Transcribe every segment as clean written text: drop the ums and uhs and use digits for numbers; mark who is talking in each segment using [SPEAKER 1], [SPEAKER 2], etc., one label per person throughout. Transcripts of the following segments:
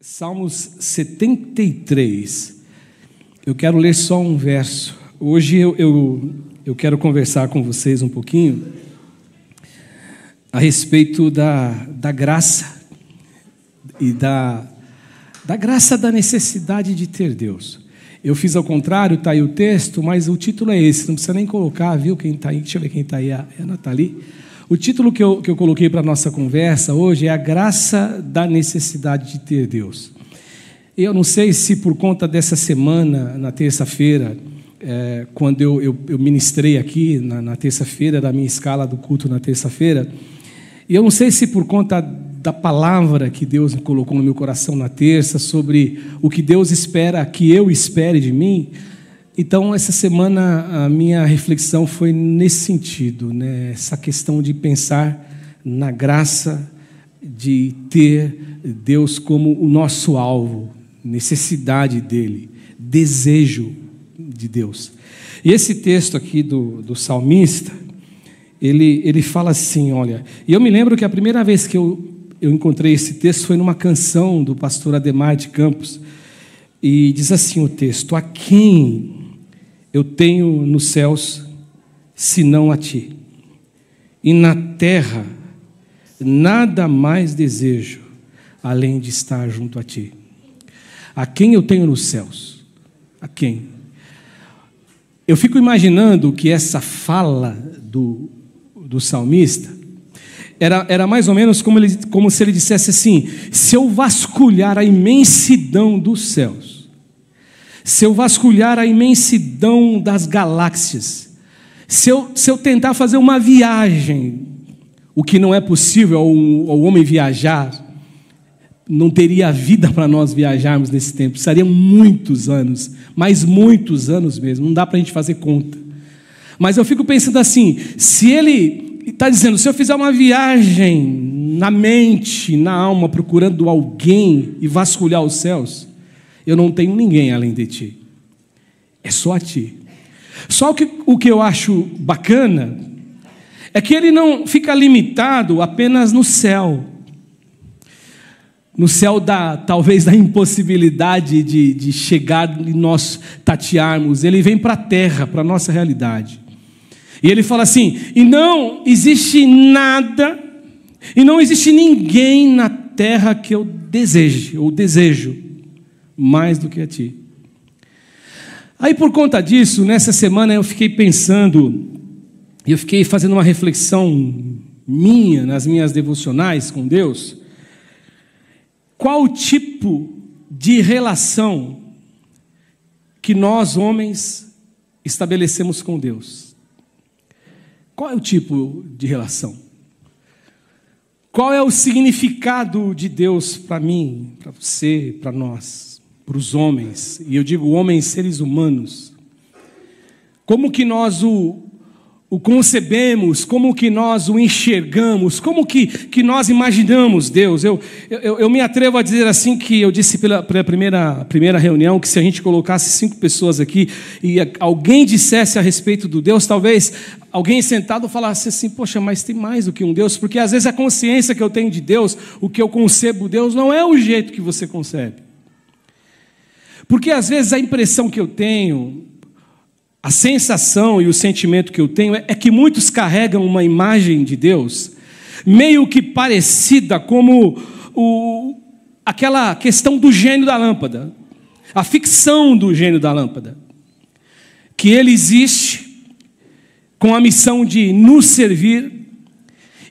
[SPEAKER 1] Salmos 73. Eu quero ler só um verso. Hoje eu quero conversar com vocês um pouquinho a respeito da graça e da graça da necessidade de ter Deus. Eu fiz ao contrário, está aí o texto, mas o título é esse, não precisa nem colocar, viu quem está aí? Deixa eu ver quem está aí, é a Nathalie. O título que eu coloquei para a nossa conversa hoje é a graça da necessidade de ter Deus. Eu não sei se por conta dessa semana, na terça-feira, quando eu ministrei aqui, na terça-feira, da minha escala do culto na terça-feira, e eu não sei se por conta da palavra que Deus colocou no meu coração na terça, sobre o que Deus espera que eu espere de mim. Então, essa semana, a minha reflexão foi nesse sentido, né? Essa questão de pensar na graça de ter Deus como o nosso alvo, necessidade dele, desejo de Deus. E esse texto aqui do salmista, ele fala assim, olha, e eu me lembro que a primeira vez que eu encontrei esse texto foi numa canção do pastor Ademar de Campos, e diz assim o texto: a quem eu tenho nos céus, senão a ti, e na terra nada mais desejo, além de estar junto a ti. A quem eu tenho nos céus? A quem? Eu fico imaginando que essa fala do salmista era mais ou menos como se ele dissesse assim: se eu vasculhar a imensidão dos céus, se eu vasculhar a imensidão das galáxias, se eu tentar fazer uma viagem, o que não é possível ao homem viajar, não teria vida para nós viajarmos nesse tempo, precisaria muitos anos, mas muitos anos mesmo, não dá para a gente fazer conta. Mas eu fico pensando assim, se ele está dizendo, se eu fizer uma viagem na mente, na alma, procurando alguém e vasculhar os céus, eu não tenho ninguém além de ti, é só a ti. Só que o que eu acho bacana é que ele não fica limitado apenas no céu talvez da impossibilidade de chegar e nós tatearmos. Ele vem para a terra, para a nossa realidade, e ele fala assim: e não existe nada, e não existe ninguém na terra que eu deseje, ou desejo mais do que a ti. Aí, por conta disso, nessa semana eu fiquei pensando, eu fiquei fazendo uma reflexão minha, nas minhas devocionais com Deus, qual o tipo de relação que nós, homens, estabelecemos com Deus? Qual é o tipo de relação? Qual é o significado de Deus para mim, para você, para nós, para os homens? E eu digo homens, seres humanos. Como que nós o concebemos, como que nós o enxergamos, como que nós imaginamos Deus? Eu me atrevo a dizer assim, que eu disse pela primeira reunião, que se a gente colocasse 5 pessoas aqui e alguém dissesse a respeito do Deus, talvez alguém sentado falasse assim: poxa, mas tem mais do que um Deus, porque às vezes a consciência que eu tenho de Deus, o que eu concebo Deus, não é o jeito que você concebe. Porque às vezes a impressão que eu tenho, a sensação e o sentimento que eu tenho é que muitos carregam uma imagem de Deus meio que parecida como aquela questão do gênio da lâmpada, a ficção do gênio da lâmpada, que ele existe com a missão de nos servir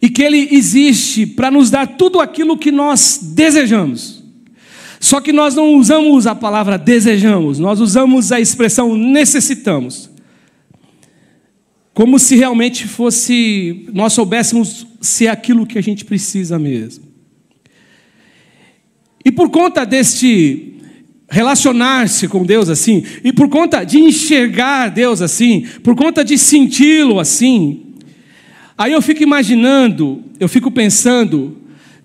[SPEAKER 1] e que ele existe para nos dar tudo aquilo que nós desejamos. Só que nós não usamos a palavra desejamos, nós usamos a expressão necessitamos. Como se realmente fosse, nós soubéssemos se é aquilo que a gente precisa mesmo. E por conta deste relacionar-se com Deus assim, e por conta de enxergar Deus assim, por conta de senti-lo assim, aí eu fico imaginando, eu fico pensando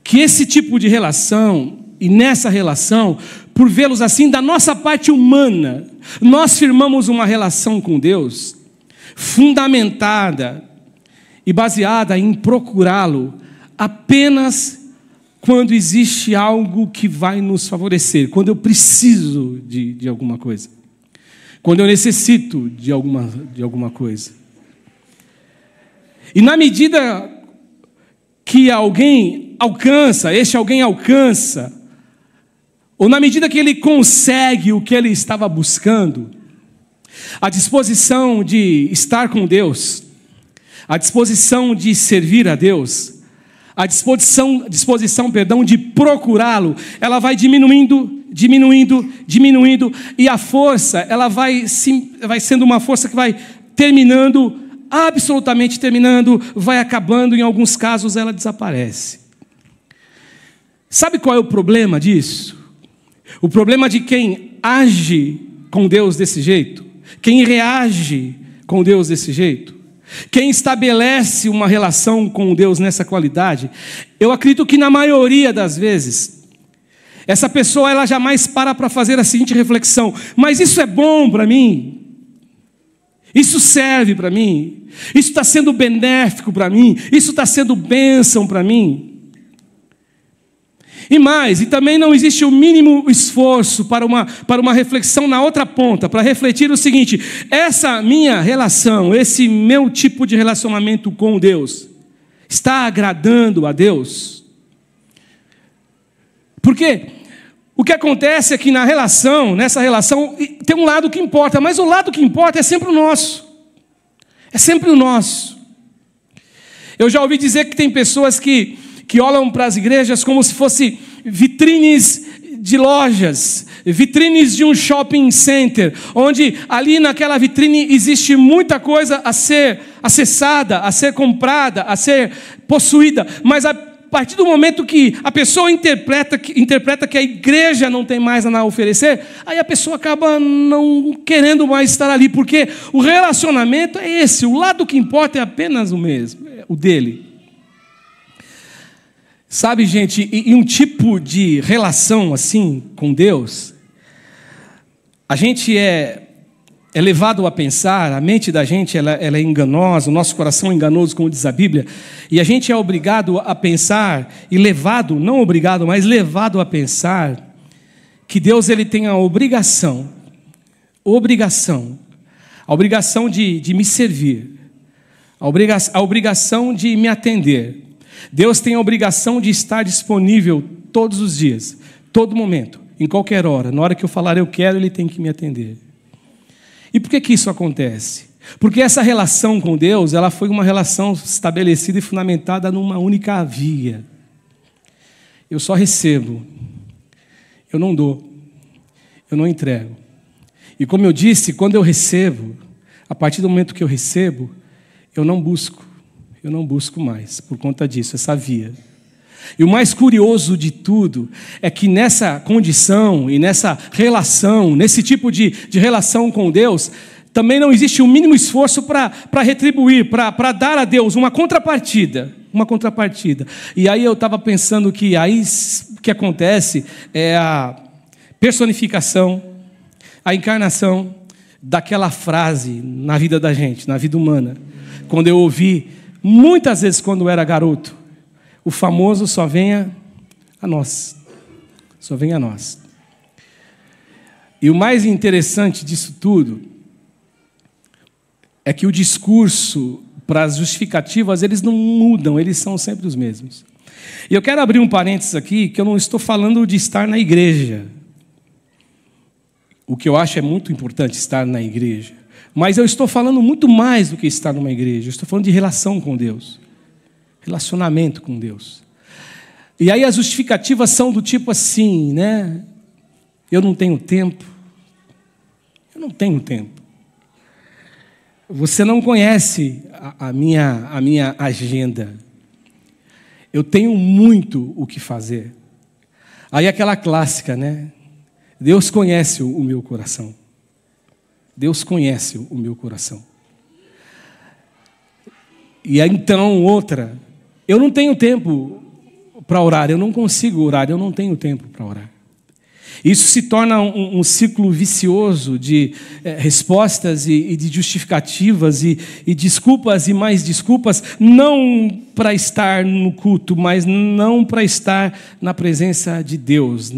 [SPEAKER 1] que esse tipo de relação, e nessa relação, por vê-los assim, da nossa parte humana, nós firmamos uma relação com Deus fundamentada e baseada em procurá-lo apenas quando existe algo que vai nos favorecer, quando eu preciso de alguma coisa, quando eu necessito de alguma coisa. E na medida que alguém alcança, ou na medida que ele consegue o que ele estava buscando, a disposição de estar com Deus, a disposição de servir a Deus, a disposição, de procurá-lo, ela vai diminuindo, e a força, ela vai sendo uma força que vai terminando, absolutamente terminando, vai acabando, em alguns casos ela desaparece. Sabe qual é o problema disso? O problema de quem age com Deus desse jeito, quem reage com Deus desse jeito, quem estabelece uma relação com Deus nessa qualidade, eu acredito que na maioria das vezes, essa pessoa ela jamais para fazer a seguinte reflexão: mas isso é bom para mim? Isso serve para mim? Isso está sendo benéfico para mim? Isso está sendo bênção para mim? E também não existe o mínimo esforço para uma reflexão na outra ponta, para refletir o seguinte: essa minha relação, esse meu tipo de relacionamento com Deus, está agradando a Deus? Porque o que acontece é que nessa relação, tem um lado que importa, mas o lado que importa é sempre o nosso. É sempre o nosso. Eu já ouvi dizer que tem pessoas que olham para as igrejas como se fossem vitrines de lojas, vitrines de um shopping center, onde ali naquela vitrine existe muita coisa a ser acessada, a ser comprada, a ser possuída, mas a partir do momento que a pessoa interpreta que a igreja não tem mais nada a oferecer, aí a pessoa acaba não querendo mais estar ali, porque o relacionamento é esse, o lado que importa é apenas o mesmo, o dele. Sabe, gente, e um tipo de relação assim com Deus, a gente é levado a pensar, a mente da gente ela é enganosa, o nosso coração é enganoso, como diz a Bíblia, e a gente é obrigado a pensar, e levado, não obrigado, mas levado a pensar, que Deus ele tem a obrigação de me servir, a obrigação de me atender. Deus tem a obrigação de estar disponível todos os dias, todo momento, em qualquer hora. Na hora que eu falar eu quero, Ele tem que me atender. E por que isso acontece? Porque essa relação com Deus, ela foi uma relação estabelecida e fundamentada numa única via. Eu só recebo, eu não dou, eu não entrego. E como eu disse, quando eu recebo, a partir do momento que eu recebo, eu não busco mais, por conta disso, essa via. E o mais curioso de tudo é que nessa condição e nessa relação, nesse tipo de relação com Deus, também não existe o mínimo esforço para retribuir, para dar a Deus uma contrapartida. E aí eu estava pensando que aí o que acontece é a personificação, a encarnação daquela frase na vida da gente, na vida humana. Quando eu ouvi, muitas vezes quando eu era garoto, o famoso só venha a nós. Só venha a nós. E o mais interessante disso tudo é que o discurso para as justificativas, eles não mudam, eles são sempre os mesmos. E eu quero abrir um parênteses aqui, que eu não estou falando de estar na igreja. O que eu acho é muito importante estar na igreja. Mas eu estou falando muito mais do que estar numa igreja. Eu estou falando de relação com Deus. Relacionamento com Deus. E aí as justificativas são do tipo assim, né? Eu não tenho tempo. Eu não tenho tempo. Você não conhece a minha agenda. Eu tenho muito o que fazer. Aí aquela clássica, né? Deus conhece o meu coração. Deus conhece o meu coração. E aí, então, outra, eu não tenho tempo para orar, eu não consigo orar, eu não tenho tempo para orar. Isso se torna um ciclo vicioso de respostas e de justificativas e desculpas e mais desculpas, não para estar no culto, mas não para estar na presença de Deus,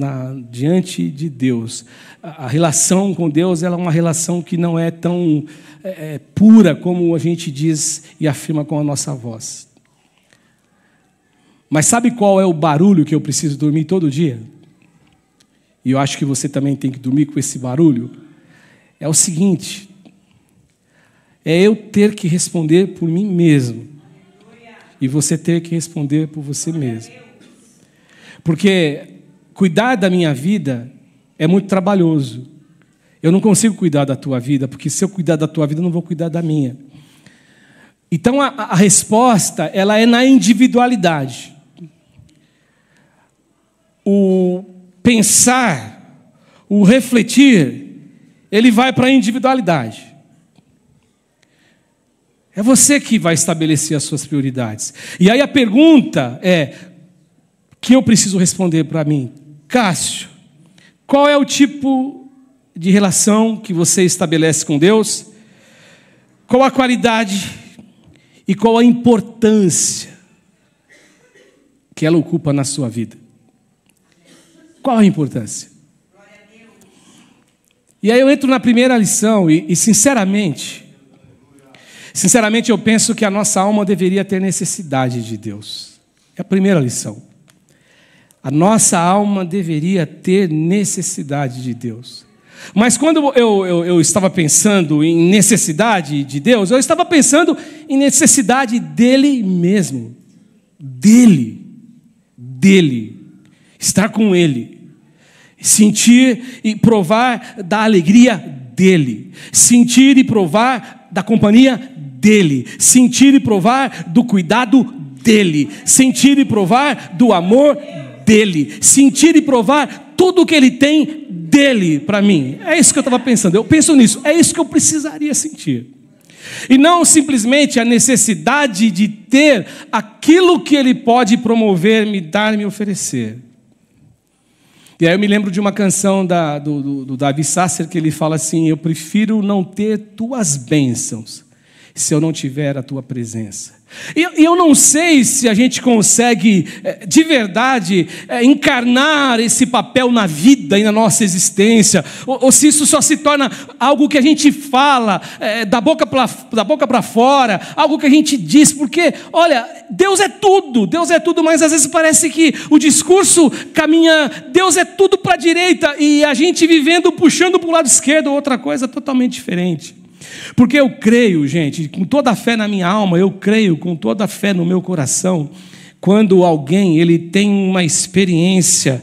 [SPEAKER 1] diante de Deus. A relação com Deus ela é uma relação que não é tão pura como a gente diz e afirma com a nossa voz. Mas sabe qual é o barulho que eu preciso dormir todo dia? E eu acho que você também tem que dormir com esse barulho. É o seguinte: é eu ter que responder por mim mesmo. E você ter que responder por você mesmo. Porque cuidar da minha vida é muito trabalhoso. Eu não consigo cuidar da tua vida, porque se eu cuidar da tua vida, eu não vou cuidar da minha. Então a resposta ela é na individualidade. O pensar, o refletir, ele vai para a individualidade. É você que vai estabelecer as suas prioridades. E aí a pergunta que eu preciso responder para mim: Cássio, qual é o tipo de relação que você estabelece com Deus? Qual a qualidade e qual a importância que ela ocupa na sua vida? Qual a importância? E aí eu entro na primeira lição e sinceramente eu penso que a nossa alma deveria ter necessidade de Deus. É a primeira lição. A nossa alma deveria ter necessidade de Deus. Mas quando eu estava pensando em necessidade de Deus, eu estava pensando em necessidade dele mesmo. Dele. Estar com ele. Sentir e provar da alegria dele. Sentir e provar da companhia dele. Sentir e provar do cuidado dele. Sentir e provar do amor dele. Sentir e provar tudo o que ele tem dele para mim. É isso que eu estava pensando. Eu penso nisso. É isso que eu precisaria sentir. E não simplesmente a necessidade de ter aquilo que ele pode promover, me dar, me oferecer. E aí eu me lembro de uma canção do Davi Sasser, que ele fala assim: eu prefiro não ter tuas bênçãos, se eu não tiver a tua presença. E eu não sei se a gente consegue, de verdade, encarnar esse papel na vida e na nossa existência, ou se isso só se torna algo que a gente fala, da boca para fora, algo que a gente diz, porque, olha, Deus é tudo, mas às vezes parece que o discurso caminha, Deus é tudo para a direita, e a gente vivendo, puxando para o lado esquerdo, outra coisa totalmente diferente. Porque eu creio, gente, com toda a fé na minha alma, eu creio com toda a fé no meu coração, quando alguém ele tem uma experiência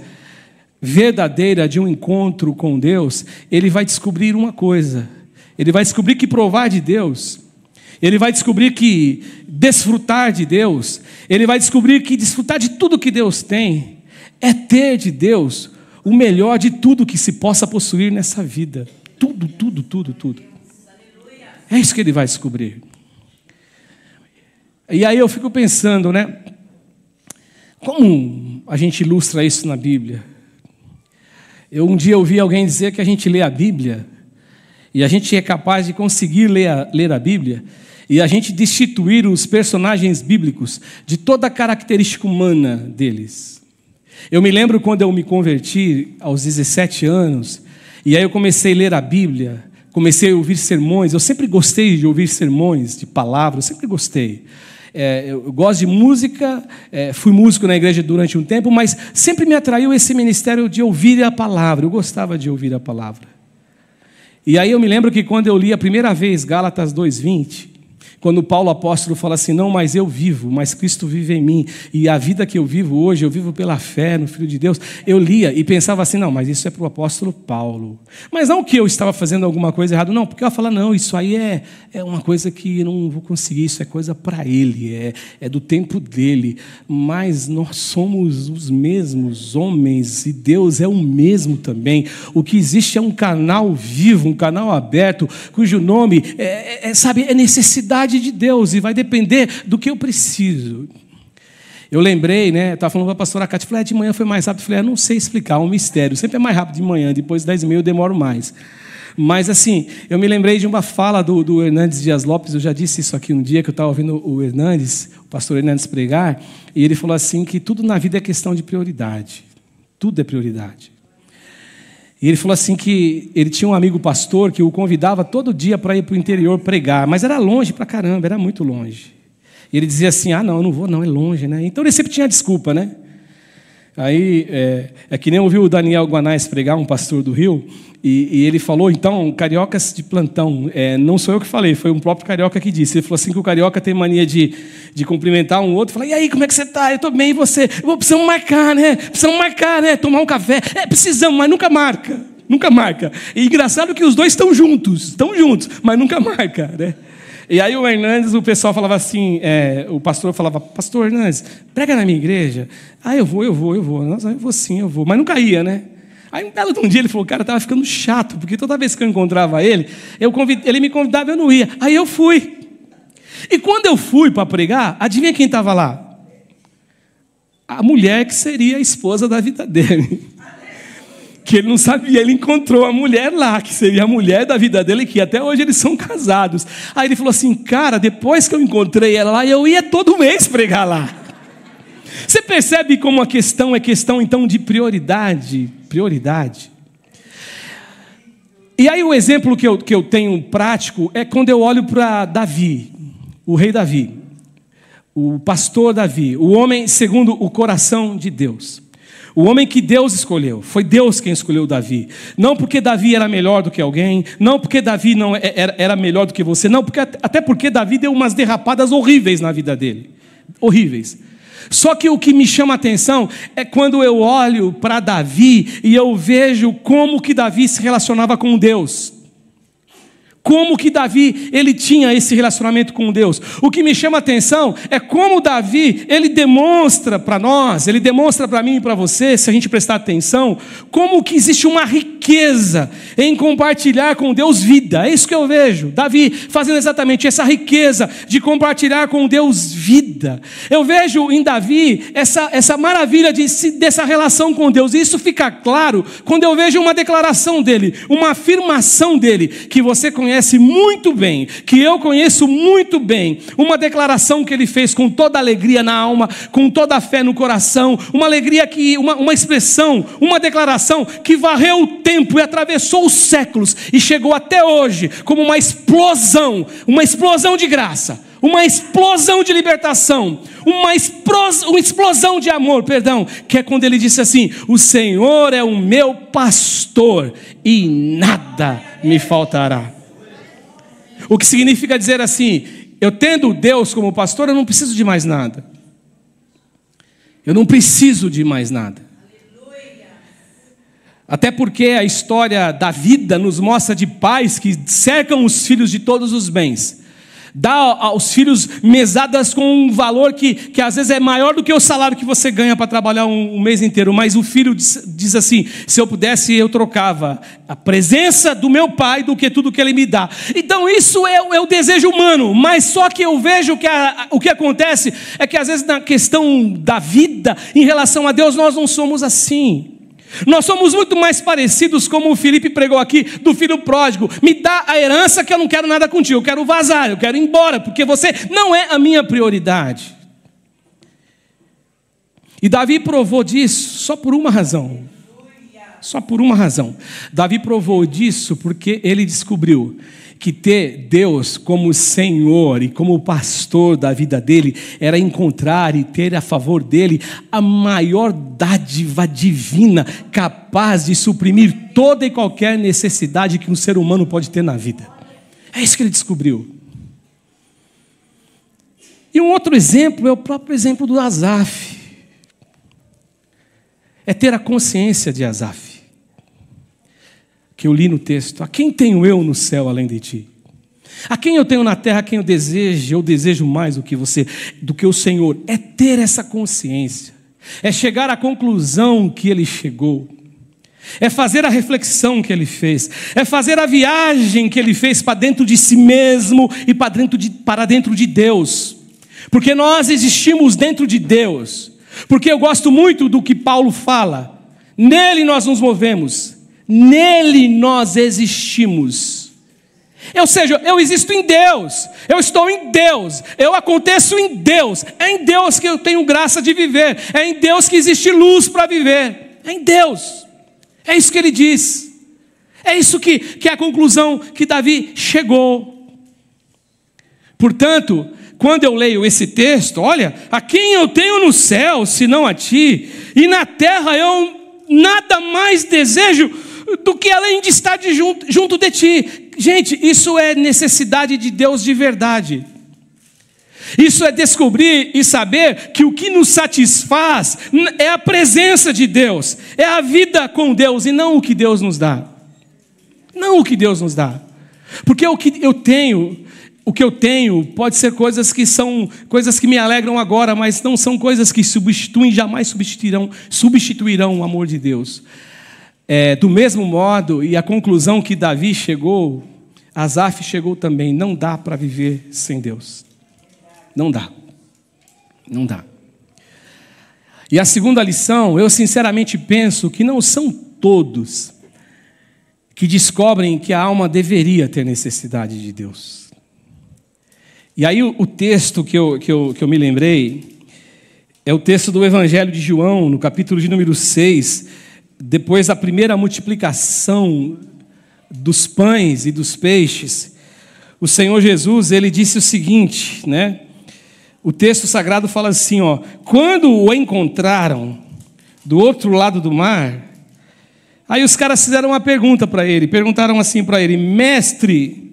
[SPEAKER 1] verdadeira de um encontro com Deus, ele vai descobrir uma coisa: ele vai descobrir que provar de Deus, ele vai descobrir que desfrutar de Deus, ele vai descobrir que desfrutar de tudo que Deus tem é ter de Deus o melhor de tudo que se possa possuir nessa vida. Tudo. É isso que ele vai descobrir. E aí eu fico pensando, né? Como a gente ilustra isso na Bíblia? Um dia ouvi alguém dizer que a gente lê a Bíblia e a gente é capaz de conseguir ler a Bíblia e a gente destituir os personagens bíblicos de toda a característica humana deles. Eu me lembro quando eu me converti aos 17 anos e aí eu comecei a ler a Bíblia. Comecei a ouvir sermões. Eu sempre gostei de ouvir sermões, de palavras, eu sempre gostei. Eu gosto de música, fui músico na igreja durante um tempo, mas sempre me atraiu esse ministério de ouvir a palavra. Eu gostava de ouvir a palavra. E aí eu me lembro que quando eu li a primeira vez Gálatas 2:20, quando Paulo apóstolo fala assim: não, mas eu vivo, mas Cristo vive em mim, e a vida que eu vivo hoje, eu vivo pela fé no Filho de Deus. Eu lia e pensava assim: não, mas isso é para o apóstolo Paulo. Mas não que eu estava fazendo alguma coisa errada, não, porque eu falo: não, isso aí é uma coisa que eu não vou conseguir, isso é coisa para ele, é do tempo dele. Mas nós somos os mesmos homens e Deus é o mesmo também. O que existe é um canal vivo, um canal aberto, cujo nome é necessidade de Deus, e vai depender do que eu preciso. Eu lembrei, né? Eu estava falando para a pastora Cátia, falei, de manhã foi mais rápido. Eu falei, não sei explicar, é um mistério. Sempre é mais rápido de manhã, depois das 10h30 eu demoro mais. Mas assim, eu me lembrei de uma fala do Hernandes Dias Lopes, eu já disse isso aqui um dia, que eu estava ouvindo o pastor Hernandes pregar, e ele falou assim, que tudo na vida é questão de prioridade. Tudo é prioridade. E ele falou assim que ele tinha um amigo pastor que o convidava todo dia para ir para o interior pregar, mas era longe pra caramba, era muito longe. E ele dizia assim, não, eu não vou não, é longe, né? Então ele sempre tinha desculpa, né? Aí, é que nem ouviu o Daniel Guanais pregar, um pastor do Rio, e ele falou, então, cariocas de plantão, não sou eu que falei, foi um próprio carioca que disse. Ele falou assim que o carioca tem mania de cumprimentar um outro, falar, e aí, como é que você está? Eu estou bem, e você? Precisamos marcar, né? Tomar um café. Precisamos, mas nunca marca, nunca marca. E engraçado que os dois estão juntos, mas nunca marca, né? E aí o Hernandes, o pessoal falava assim, o pastor falava, pastor Hernandes, prega na minha igreja. Eu vou. Nossa, eu vou sim, eu vou. Mas nunca ia, né? Aí um belo de um dia ele falou, cara, estava ficando chato, porque toda vez que eu encontrava ele, ele me convidava e eu não ia. Aí eu fui. E quando eu fui para pregar, adivinha quem estava lá? A mulher que seria a esposa da vida dele. Que ele não sabia, ele encontrou a mulher lá, que seria a mulher da vida dele, que até hoje eles são casados. Aí ele falou assim, cara, depois que eu encontrei ela lá, eu ia todo mês pregar lá. Você percebe como a questão é questão, então, de prioridade? Prioridade. E aí o exemplo que eu tenho prático é quando eu olho para Davi, o rei Davi, o pastor Davi, o homem segundo o coração de Deus. O homem que Deus escolheu, foi Deus quem escolheu Davi. Não porque Davi era melhor do que alguém, não porque Davi não era melhor do que você, não, até porque Davi deu umas derrapadas horríveis na vida dele. Horríveis. Só que o que me chama a atenção é quando eu olho para Davi e eu vejo como que Davi se relacionava com Deus. Como que Davi, ele tinha esse relacionamento com Deus. O que me chama a atenção é como Davi, ele demonstra para nós, ele demonstra para mim e para você, se a gente prestar atenção, como que existe uma riqueza em compartilhar com Deus vida. É isso que eu vejo. Davi fazendo exatamente essa riqueza de compartilhar com Deus vida. Eu vejo em Davi essa maravilha dessa relação com Deus. E isso fica claro quando eu vejo uma declaração dele, uma afirmação dele, que você conhece muito bem, que eu conheço muito bem, uma declaração que ele fez com toda alegria na alma, com toda a fé no coração, uma alegria uma expressão, uma declaração que varreu o tempo e atravessou os séculos e chegou até hoje como uma explosão de graça, uma explosão de libertação, uma explosão de amor, que é quando ele disse assim, o Senhor é o meu pastor e nada me faltará. O que significa dizer assim, eu tendo Deus como pastor, eu não preciso de mais nada. Eu não preciso de mais nada. Até porque a história da vida nos mostra de pais que cercam os filhos de todos os bens. Dá aos filhos mesadas com um valor que às vezes é maior do que o salário que você ganha para trabalhar um mês inteiro. Mas o filho diz assim, se eu pudesse eu trocava a presença do meu pai do que tudo que ele me dá. Então isso é o desejo humano, mas só que eu vejo que o que acontece é que às vezes na questão da vida, em relação a Deus, nós não somos assim. Nós somos muito mais parecidos, como o Felipe pregou aqui, do filho pródigo. Me dá a herança que eu não quero nada contigo, eu quero vazar, eu quero ir embora, porque você não é a minha prioridade. E Davi provou disso só por uma razão. Só por uma razão. Davi provou disso porque ele descobriu que ter Deus como Senhor e como pastor da vida dele era encontrar e ter a favor dele a maior dádiva divina capaz de suprimir toda e qualquer necessidade que um ser humano pode ter na vida. É isso que ele descobriu. E um outro exemplo é o próprio exemplo do Asaf. É ter a consciência de Asaf, que eu li no texto. A quem tenho eu no céu além de ti? A quem eu tenho na terra, a quem eu desejo mais do que o Senhor. É ter essa consciência, é chegar à conclusão que ele chegou, é fazer a reflexão que ele fez, é fazer a viagem que ele fez para dentro de si mesmo e para dentro de Deus. Porque nós existimos dentro de Deus. Porque eu gosto muito do que Paulo fala. Nele nós nos movemos. Nele nós existimos. Ou seja, eu existo em Deus. Eu estou em Deus. Eu aconteço em Deus. É em Deus que eu tenho graça de viver. É em Deus que existe luz para viver. É em Deus. É isso que ele diz. É isso que é a conclusão que Davi chegou. Portanto, quando eu leio esse texto, olha, a quem eu tenho no céu, senão a ti, e na terra eu nada mais desejo do que além de estar junto de ti. Gente, isso é necessidade de Deus de verdade. Isso é descobrir e saber que o que nos satisfaz é a presença de Deus, é a vida com Deus e não o que Deus nos dá. Não o que Deus nos dá. Porque o que eu tenho pode ser coisas que são coisas que me alegram agora, mas não são coisas que jamais substituirão o amor de Deus. Do mesmo modo, e a conclusão que Davi chegou, Asaf chegou também, não dá para viver sem Deus. Não dá. Não dá. E a segunda lição, eu sinceramente penso que não são todos que descobrem que a alma deveria ter necessidade de Deus. E aí o texto que eu me lembrei é o texto do Evangelho de João, no capítulo de número 6, depois da primeira multiplicação dos pães e dos peixes. O Senhor Jesus, ele disse o seguinte, né? O texto sagrado fala assim, ó: quando o encontraram do outro lado do mar, aí os caras fizeram uma pergunta para ele, perguntaram assim para ele: mestre,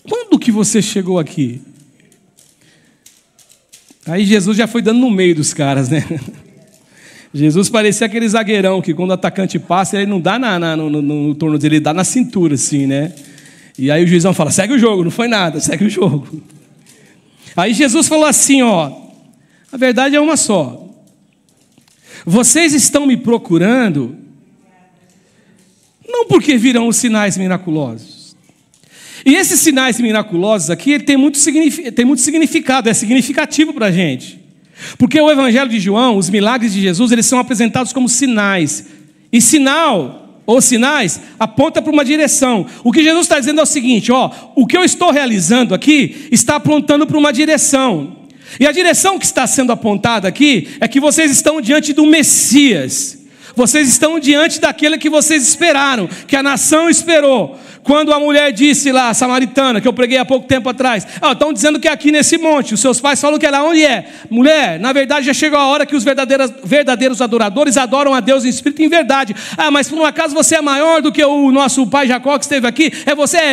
[SPEAKER 1] quando que você chegou aqui? Aí Jesus já foi dando no meio dos caras, né? Jesus parecia aquele zagueirão que quando o atacante passa, ele não dá no tornozelo, ele dá na cintura assim, né? E aí o juizão fala: segue o jogo, não foi nada, segue o jogo. Aí Jesus falou assim, ó: a verdade é uma só. Vocês estão me procurando não porque viram os sinais miraculosos. E esses sinais miraculosos aqui, ele tem muito significado, é significativo para a gente. Porque o Evangelho de João, os milagres de Jesus, eles são apresentados como sinais. E sinal, ou sinais, aponta para uma direção. O que Jesus está dizendo é o seguinte, ó: o que eu estou realizando aqui está apontando para uma direção. E a direção que está sendo apontada aqui é que vocês estão diante do Messias. Vocês estão diante daquele que vocês esperaram, que a nação esperou. Quando a mulher disse lá, a samaritana, que eu preguei há pouco tempo atrás: estão dizendo que é aqui nesse monte, os seus pais falam que é lá. Onde é? Mulher, na verdade já chegou a hora que os verdadeiros adoradores adoram a Deus em espírito e em verdade. Mas por um acaso você é maior do que o nosso pai Jacó que esteve aqui?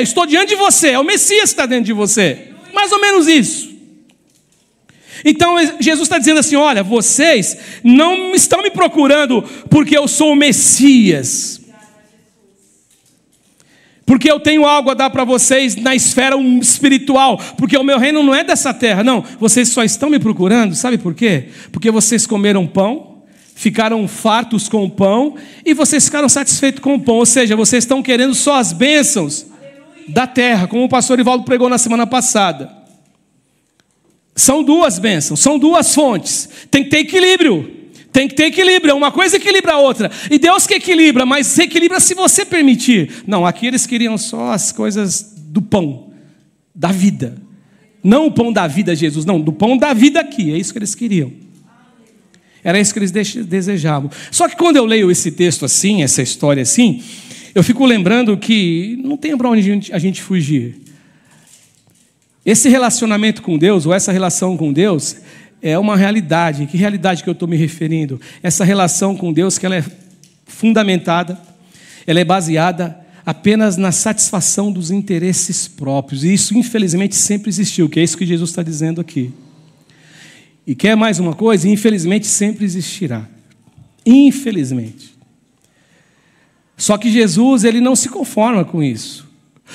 [SPEAKER 1] Estou diante de você, é o Messias que está dentro de você. Mais ou menos isso. Então Jesus está dizendo assim: olha, vocês não estão me procurando porque eu sou o Messias, porque eu tenho algo a dar para vocês na esfera espiritual, porque o meu reino não é dessa terra. Não, vocês só estão me procurando, sabe por quê? Porque vocês comeram pão, ficaram fartos com o pão, e vocês ficaram satisfeitos com o pão. Ou seja, vocês estão querendo só as bênçãos da terra, como o pastor Ivaldo pregou na semana passada. São duas bênçãos, são duas fontes. Tem que ter equilíbrio. Tem que ter equilíbrio, uma coisa equilibra a outra. E Deus que equilibra, mas equilibra se você permitir. Não, aqui eles queriam só as coisas do pão, da vida. Não o pão da vida, Jesus, não, do pão da vida aqui. É isso que eles queriam. Era isso que eles desejavam. Só que quando eu leio esse texto assim, essa história assim, eu fico lembrando que não tem para onde a gente fugir. Esse relacionamento com Deus, ou essa relação com Deus, é uma realidade. Que realidade que eu estou me referindo? Essa relação com Deus, que ela é fundamentada, ela é baseada apenas na satisfação dos interesses próprios. E isso, infelizmente, sempre existiu, que é isso que Jesus está dizendo aqui. E quer mais uma coisa? Infelizmente, sempre existirá. Infelizmente. Só que Jesus, ele não se conforma com isso.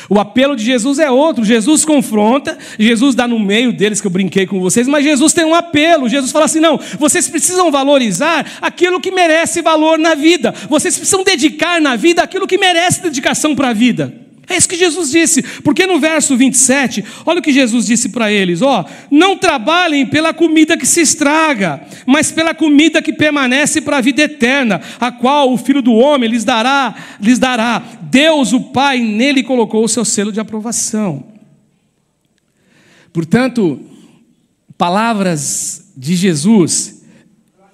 [SPEAKER 1] O apelo de Jesus é outro. Jesus confronta, Jesus dá no meio deles, que eu brinquei com vocês, mas Jesus tem um apelo. Jesus fala assim: não, vocês precisam valorizar aquilo que merece valor na vida. Vocês precisam dedicar na vida aquilo que merece dedicação para a vida. É isso que Jesus disse, porque no verso 27, olha o que Jesus disse para eles, não trabalhem pela comida que se estraga, mas pela comida que permanece para a vida eterna, a qual o Filho do Homem lhes dará. Deus, o Pai, nele colocou o seu selo de aprovação. Portanto, palavras de Jesus,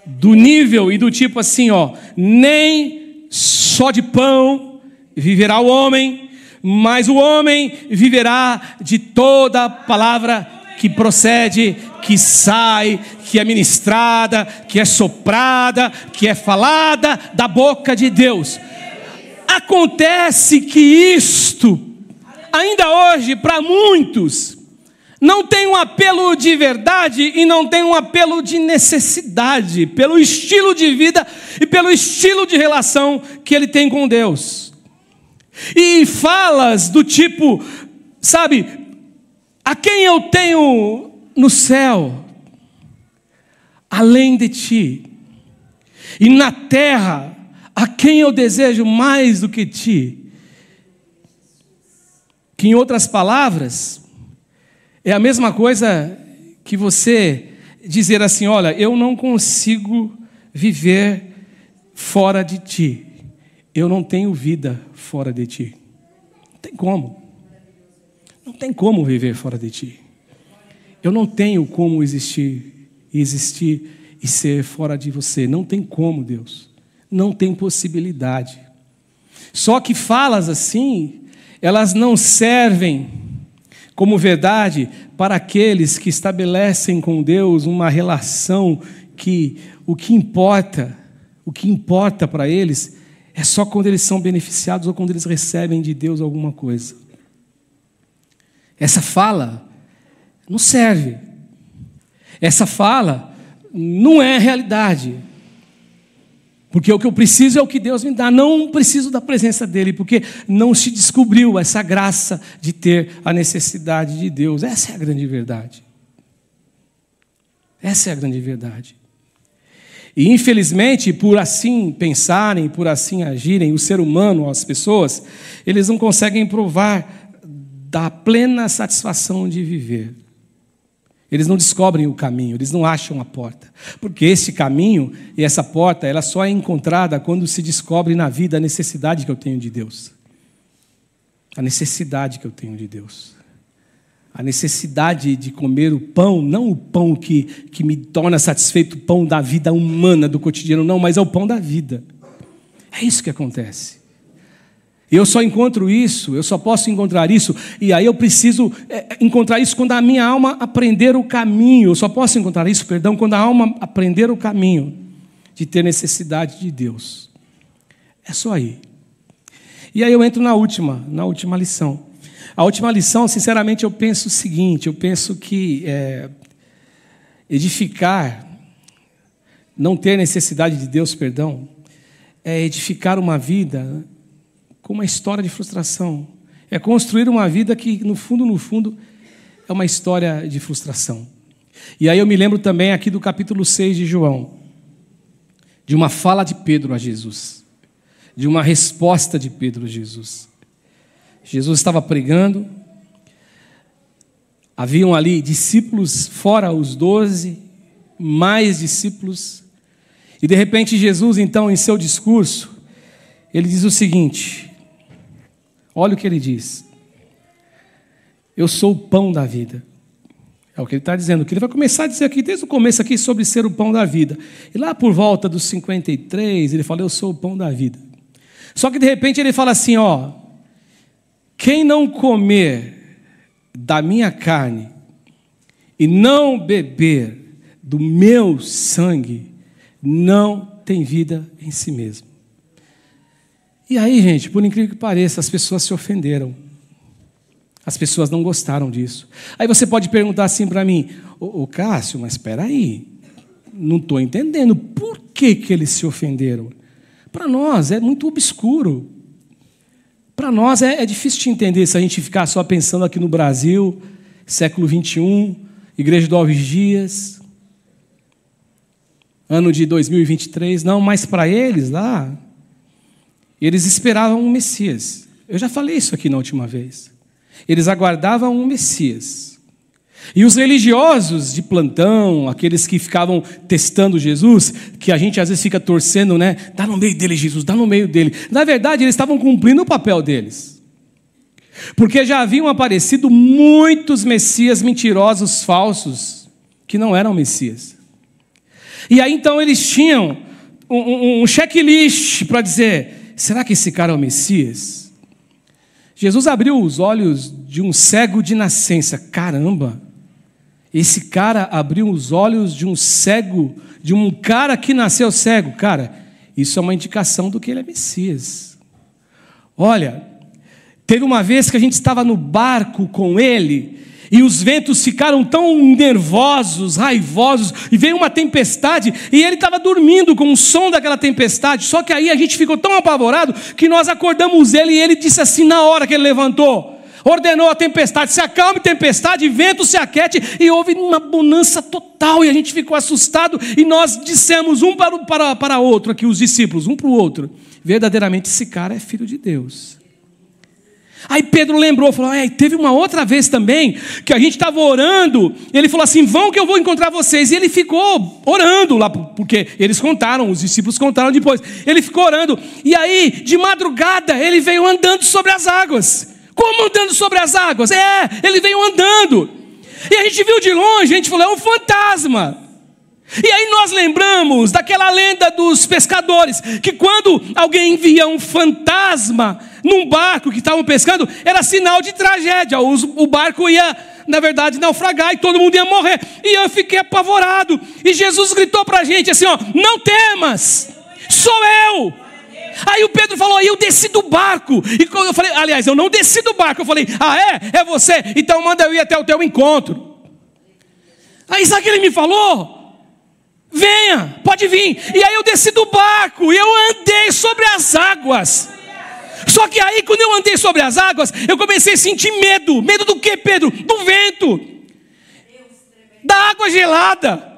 [SPEAKER 1] do nível e do tipo assim, nem só de pão viverá o homem, mas o homem viverá de toda palavra que procede, que sai, que é ministrada, que é soprada, que é falada da boca de Deus. Acontece que isto, ainda hoje, para muitos, não tem um apelo de verdade e não tem um apelo de necessidade, pelo estilo de vida e pelo estilo de relação que ele tem com Deus. E falas do tipo, sabe, a quem eu tenho no céu, além de ti, e na terra, a quem eu desejo mais do que ti. Que em outras palavras, é a mesma coisa que você dizer assim, olha, eu não consigo viver fora de ti. Eu não tenho vida fora de ti. Não tem como. Não tem como viver fora de ti. Eu não tenho como existir e ser fora de você. Não tem como, Deus. Não tem possibilidade. Só que falas assim, elas não servem como verdade para aqueles que estabelecem com Deus uma relação que o que importa para eles é só quando eles são beneficiados ou quando eles recebem de Deus alguma coisa. Essa fala não serve. Essa fala não é realidade. Porque o que eu preciso é o que Deus me dá. Não preciso da presença dEle, porque não se descobriu essa graça de ter a necessidade de Deus. Essa é a grande verdade. Essa é a grande verdade. E infelizmente, por assim pensarem, por assim agirem, o ser humano, as pessoas, eles não conseguem provar da plena satisfação de viver. Eles não descobrem o caminho, eles não acham a porta. Porque esse caminho e essa porta, ela só é encontrada quando se descobre na vida a necessidade que eu tenho de Deus. A necessidade que eu tenho de Deus. A necessidade de comer o pão, não o pão que me torna satisfeito, o pão da vida humana, do cotidiano, não, mas é o pão da vida. É isso que acontece. Eu só encontro isso, eu só posso encontrar isso, e aí eu preciso encontrar isso quando a minha alma aprender o caminho. Eu só posso encontrar isso, quando a alma aprender o caminho de ter necessidade de Deus. É só aí. E aí eu entro na última lição. A última lição, sinceramente, eu penso o seguinte, eu penso que edificar, não ter necessidade de Deus, é edificar uma vida com uma história de frustração. É construir uma vida que, no fundo, é uma história de frustração. E aí eu me lembro também aqui do capítulo 6 de João, de uma fala de Pedro a Jesus, de uma resposta de Pedro a Jesus. Jesus estava pregando, haviam ali discípulos, fora os 12, mais discípulos, e de repente Jesus, então, em seu discurso, ele diz o seguinte, olha o que ele diz, eu sou o pão da vida, é o que ele está dizendo, o que ele vai começar a dizer aqui, desde o começo aqui, sobre ser o pão da vida, e lá por volta dos 53, ele fala, eu sou o pão da vida, só que de repente ele fala assim, quem não comer da minha carne e não beber do meu sangue, não tem vida em si mesmo. E aí, gente, por incrível que pareça, as pessoas se ofenderam. As pessoas não gostaram disso. Aí você pode perguntar assim para mim, ô Cássio, mas espera aí, não estou entendendo, por que eles se ofenderam? Para nós é muito obscuro. Para nós é difícil de entender se a gente ficar só pensando aqui no Brasil, século 21, Igreja do Alves Dias, ano de 2023. Não, mas para eles lá, eles esperavam um Messias. Eu já falei isso aqui na última vez. Eles aguardavam um Messias. E os religiosos de plantão, aqueles que ficavam testando Jesus, que a gente às vezes fica torcendo, né? Dá no meio dele, Jesus, dá no meio dele. Na verdade, eles estavam cumprindo o papel deles. Porque já haviam aparecido muitos Messias mentirosos, falsos, que não eram Messias. E aí então eles tinham um checklist para dizer, será que esse cara é o Messias? Jesus abriu os olhos de um cego de nascença. Caramba! Esse cara abriu os olhos de um cego, de um cara que nasceu cego. Cara, isso é uma indicação do que ele é Messias. Olha, teve uma vez que a gente estava no barco com ele, e os ventos ficaram tão nervosos, raivosos, e veio uma tempestade, e ele estava dormindo com o som daquela tempestade, só que aí a gente ficou tão apavorado, que nós acordamos ele, e ele disse assim na hora que ele levantou, ordenou a tempestade, se acalme tempestade, vento se aquete, e houve uma bonança total, e a gente ficou assustado, e nós dissemos um para outro, aqui os discípulos, um para o outro, verdadeiramente esse cara é filho de Deus. Aí Pedro lembrou, falou, teve uma outra vez também, que a gente estava orando, ele falou assim, vão que eu vou encontrar vocês, e ele ficou orando lá, porque eles contaram, os discípulos contaram depois, ele ficou orando, e aí de madrugada ele veio andando sobre as águas. Como andando sobre as águas? Ele veio andando. E a gente viu de longe, a gente falou, é um fantasma. E aí nós lembramos daquela lenda dos pescadores, que quando alguém via um fantasma num barco que estavam pescando, era sinal de tragédia. O barco ia, na verdade, naufragar e todo mundo ia morrer. E eu fiquei apavorado. E Jesus gritou para a gente assim, não temas, sou eu. Aí o Pedro falou, eu desci do barco. E quando eu falei, aliás, eu não desci do barco. Eu falei, é você? Então manda eu ir até o teu encontro. Aí sabe o que ele me falou? Venha, pode vir. E aí eu desci do barco e eu andei sobre as águas. Só que aí quando eu andei sobre as águas, eu comecei a sentir medo. Medo do quê, Pedro? Do vento. Da água gelada.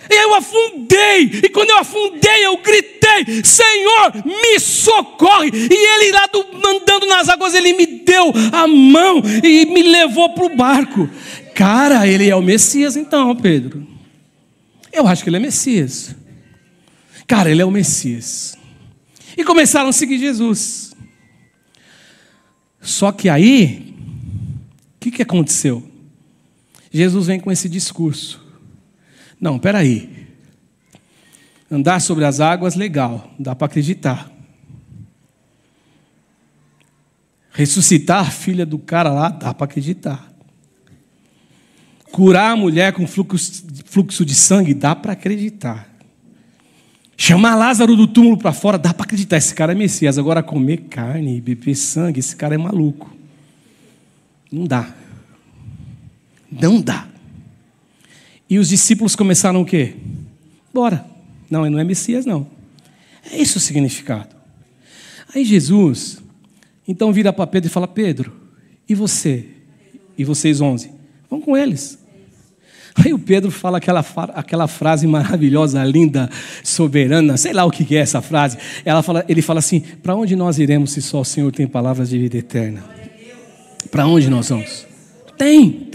[SPEAKER 1] E eu afundei, e quando eu afundei, eu gritei, Senhor, me socorre, e ele lá andando nas águas, ele me deu a mão, e me levou para o barco. Cara, ele é o Messias então, Pedro. Eu acho que ele é Messias. Cara, ele é o Messias. E começaram a seguir Jesus. Só que aí, o que aconteceu? Jesus vem com esse discurso. Não, peraí. Andar sobre as águas, legal, dá para acreditar. Ressuscitar a filha do cara lá, dá para acreditar. Curar a mulher com fluxo de sangue, dá para acreditar. Chamar Lázaro do túmulo para fora, dá para acreditar. Esse cara é Messias. Agora comer carne e beber sangue, esse cara é maluco. Não dá. Não dá. E os discípulos começaram o quê? Bora. Não, ele não é Messias, não. É esse o significado. Aí Jesus, então vira para Pedro e fala, Pedro, e você? E vocês 11? Vão com eles. Aí o Pedro fala aquela frase maravilhosa, linda, soberana, sei lá o que é essa frase. Ele fala assim, para onde nós iremos se só o Senhor tem palavras de vida eterna? Para onde nós vamos? Tem.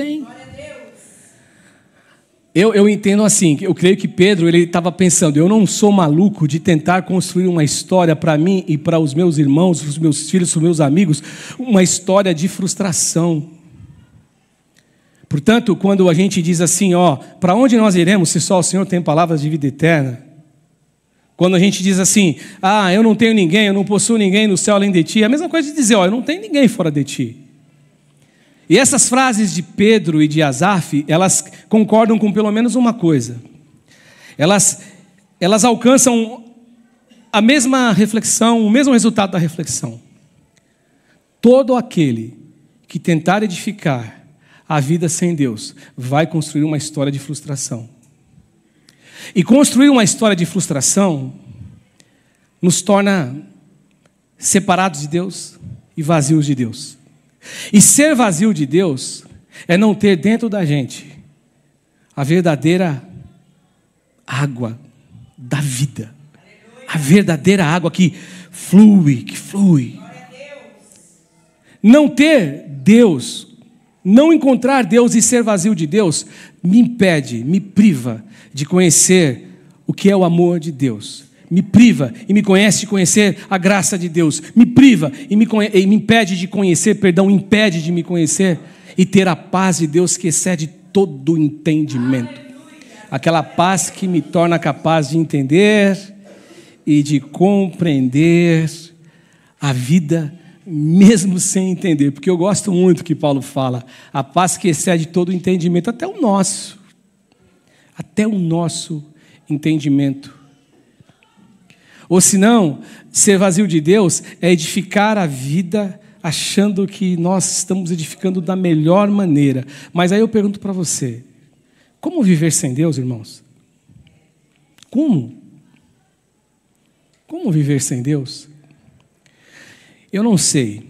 [SPEAKER 1] Eu entendo assim, eu creio que Pedro ele estava pensando, eu não sou maluco de tentar construir uma história para mim e para os meus irmãos, os meus filhos, os meus amigos, uma história de frustração. Portanto, quando a gente diz assim, para onde nós iremos se só o Senhor tem palavras de vida eterna? Quando a gente diz assim, eu não tenho ninguém, eu não possuo ninguém no céu além de ti, é a mesma coisa de dizer, eu não tenho ninguém fora de ti. E essas frases de Pedro e de Asaf, elas concordam com pelo menos uma coisa. Elas alcançam a mesma reflexão, o mesmo resultado da reflexão. Todo aquele que tentar edificar a vida sem Deus vai construir uma história de frustração. E construir uma história de frustração nos torna separados de Deus e vazios de Deus. E ser vazio de Deus é não ter dentro da gente a verdadeira água da vida. A verdadeira água que flui. Não ter Deus, não encontrar Deus e ser vazio de Deus, me impede, me priva de conhecer o que é o amor de Deus. Me priva e me conhece de conhecer a graça de Deus. Me priva e me impede de conhecer, impede de me conhecer e ter a paz de Deus que excede todo o entendimento. Aquela paz que me torna capaz de entender e de compreender a vida mesmo sem entender. Porque eu gosto muito que Paulo fala, a paz que excede todo o entendimento, até o nosso entendimento. Ou senão, ser vazio de Deus é edificar a vida achando que nós estamos edificando da melhor maneira. Mas aí eu pergunto para você, como viver sem Deus, irmãos? Como? Como viver sem Deus? Eu não sei.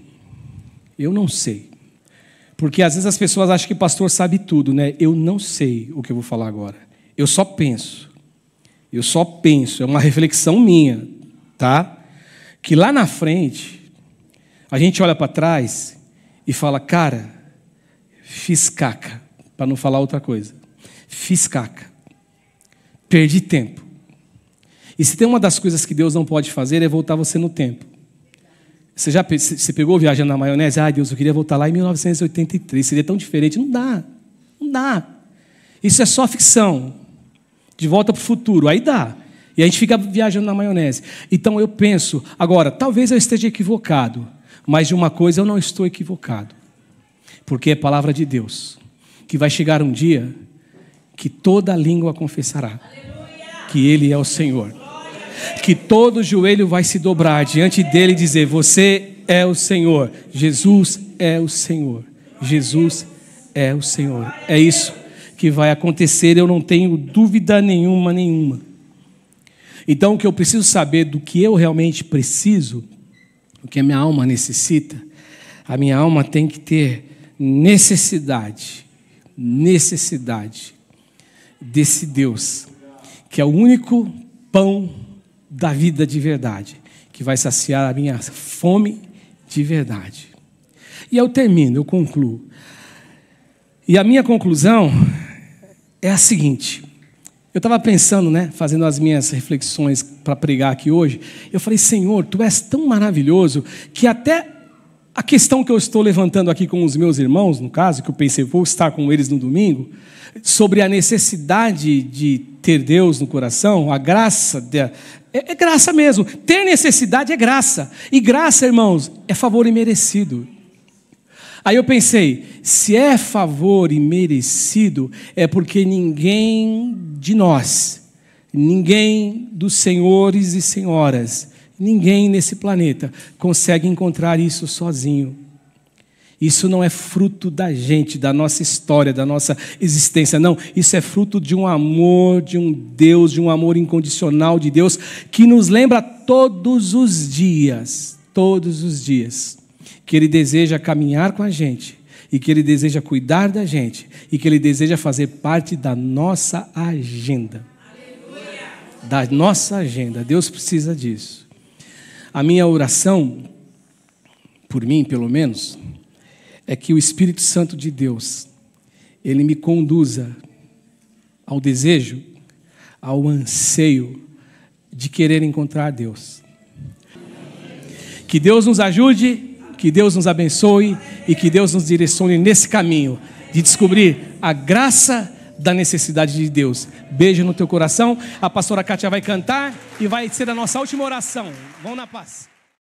[SPEAKER 1] Porque às vezes as pessoas acham que o pastor sabe tudo, né? Eu não sei o que eu vou falar agora. Eu só penso, é uma reflexão minha, tá? Que lá na frente, a gente olha para trás e fala, cara, fiz caca, para não falar outra coisa. Fiz caca, perdi tempo. E se tem uma das coisas que Deus não pode fazer é voltar você no tempo. Você pegou Viajando na Maionese? Ah, Deus, eu queria voltar lá em 1983, seria tão diferente. Não dá. Isso é só ficção. De volta para o futuro, aí dá. E a gente fica viajando na maionese. Então eu penso, agora, talvez eu esteja equivocado, mas de uma coisa eu não estou equivocado. Porque é a palavra de Deus, que vai chegar um dia que toda língua confessará que Ele é o Senhor. Que todo joelho vai se dobrar diante dEle e dizer, você é o Senhor. Jesus é o Senhor. Jesus é o Senhor. É isso que vai acontecer, eu não tenho dúvida nenhuma. Então, o que eu preciso saber do que eu realmente preciso, o que a minha alma necessita, a minha alma tem que ter necessidade desse Deus, que é o único pão da vida de verdade, que vai saciar a minha fome de verdade. E eu concluo. E a minha conclusão é a seguinte, eu estava pensando, fazendo as minhas reflexões para pregar aqui hoje, eu falei, Senhor, Tu és tão maravilhoso, que até a questão que eu estou levantando aqui com os meus irmãos, no caso, que eu pensei, vou estar com eles no domingo, sobre a necessidade de ter Deus no coração, a graça, é graça mesmo, ter necessidade é graça, e graça, irmãos, é favor imerecido. Aí eu pensei, se é favor imerecido, é porque ninguém de nós, ninguém dos senhores e senhoras, ninguém nesse planeta consegue encontrar isso sozinho. Isso não é fruto da gente, da nossa história, da nossa existência, não. Isso é fruto de um amor, de um Deus, de um amor incondicional de Deus, que nos lembra todos os dias, que Ele deseja caminhar com a gente, e que Ele deseja cuidar da gente, e que Ele deseja fazer parte da nossa agenda. Aleluia. Da nossa agenda. Deus precisa disso. A minha oração, por mim pelo menos, é que o Espírito Santo de Deus, Ele me conduza ao desejo, ao anseio de querer encontrar Deus. Que Deus nos ajude, que Deus nos abençoe e que Deus nos direcione nesse caminho de descobrir a graça da necessidade de Deus. Beijo no teu coração. A pastora Kátia vai cantar e vai ser a nossa última oração. Vão na paz.